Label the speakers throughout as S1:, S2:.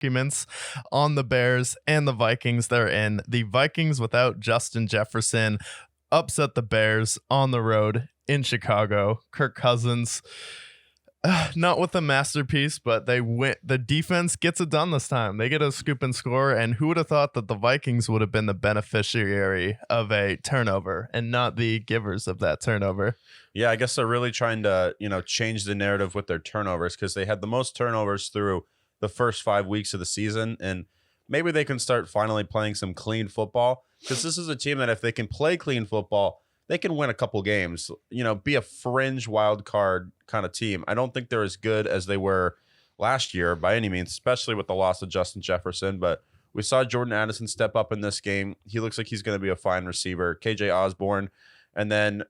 S1: arguments on the Bears and the Vikings. They're in. The Vikings without Justin Jefferson upset the Bears on the road in Chicago. Kirk Cousins, not with a masterpiece, but they win. The defense gets it done this time. They get a scoop and score. And who would have thought that the Vikings would have been the beneficiary of a turnover and not the givers of that turnover?
S2: Yeah, I guess they're really trying to, change the narrative with their turnovers, because they had the most turnovers through the first 5 weeks of the season. And maybe they can start finally playing some clean football, because this is a team that if they can play clean football, they can win a couple games, be a fringe wild card kind of team. I don't think they're as good as they were last year by any means, especially with the loss of Justin Jefferson. But we saw Jordan Addison step up in this game. He looks like he's going to be a fine receiver. KJ Osborne. And then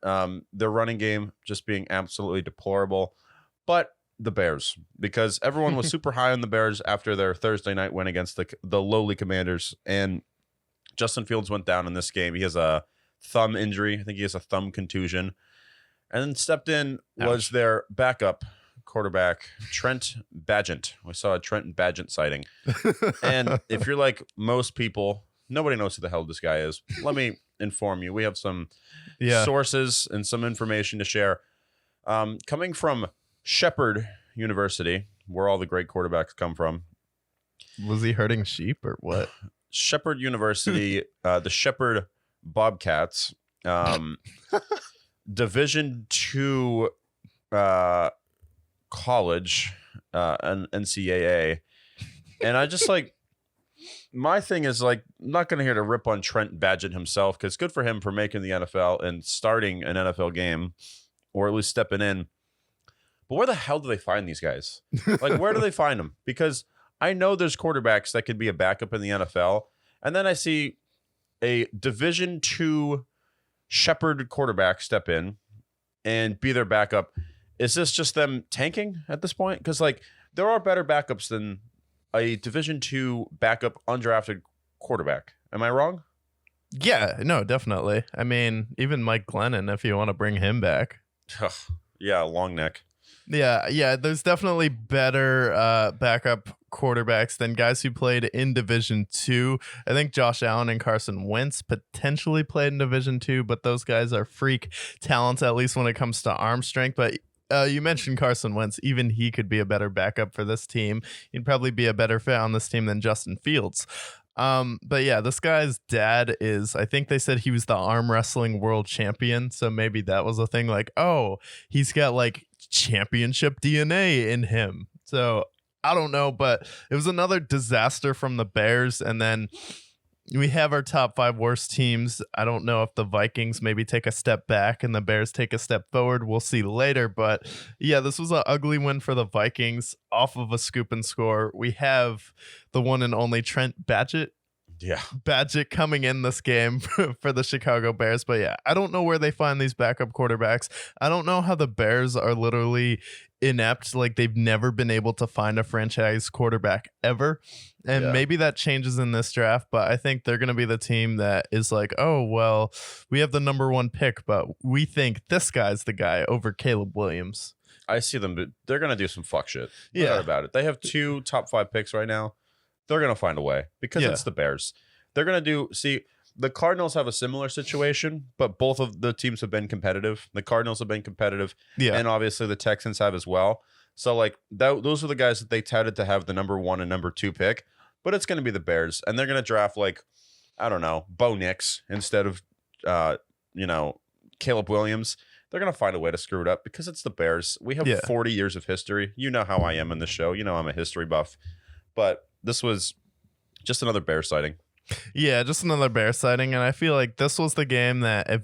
S2: their running game just being absolutely deplorable. But the Bears, because everyone was super high on the Bears after their Thursday night win against the lowly Commanders. And Justin Fields went down in this game. He has a thumb injury. I think he has a thumb contusion. And then stepped in was their backup quarterback, Trent Badgett. We saw a Trent Badgett sighting. And if you're like most people, nobody knows who the hell this guy is. Let me inform you. We have some sources and some information to share. Coming from Shepherd University, where all the great quarterbacks come from.
S1: Was he herding sheep or what?
S2: Shepherd University, the Shepherd Bobcats, Division II college, and NCAA. And I just my thing is I'm not going to here to rip on Trent Badgett himself, because good for him for making the NFL and starting an NFL game, or at least stepping in. But where the hell do they find these guys? Where do they find them? Because I know there's quarterbacks that could be a backup in the NFL. And then I see a Division II Shepherd quarterback step in and be their backup. Is this just them tanking at this point? Because there are better backups than a Division II backup undrafted quarterback. Am I wrong?
S1: Yeah, no, definitely. I mean, even Mike Glennon, if you want to bring him back.
S2: Yeah, long neck.
S1: Yeah, there's definitely better backup quarterbacks than guys who played in Division II. I think Josh Allen and Carson Wentz potentially played in Division II, but those guys are freak talents, at least when it comes to arm strength. But you mentioned Carson Wentz. Even he could be a better backup for this team. He'd probably be a better fit on this team than Justin Fields. But yeah, this guy's dad is, I think they said he was the arm wrestling world champion. So maybe that was a thing, he's got championship DNA in him. So I don't know, but it was another disaster from the Bears. And then we have our top 5 worst teams. I don't know if the Vikings maybe take a step back and the Bears take a step forward. We'll see later. But yeah, this was an ugly win for the Vikings off of a scoop and score. We have the one and only Trent Badgett.
S2: Yeah.
S1: Badgett coming in this game for the Chicago Bears. But yeah, I don't know where they find these backup quarterbacks. I don't know how the Bears are literally inept. They've never been able to find a franchise quarterback ever. And maybe that changes in this draft, but I think they're going to be the team that is oh, well, we have the number 1 pick, but we think this guy's the guy over Caleb Williams.
S2: I see them, but they're going to do some fuck shit. No doubt about it. They have 2 top 5 picks right now. They're going to find a way, because it's the Bears. They're going to the Cardinals have a similar situation, but both of the teams have been competitive. The Cardinals have been competitive, and obviously the Texans have as well. So those are the guys that they touted to have the number 1 and number 2 pick, but it's going to be the Bears, and they're going to draft I don't know, Bo Nix instead of Caleb Williams. They're going to find a way to screw it up, because it's the Bears. We have 40 years of history. You know how I am in the show. I'm a history buff, but this was just another Bear sighting.
S1: Yeah, just another Bear sighting. And I feel like this was the game that if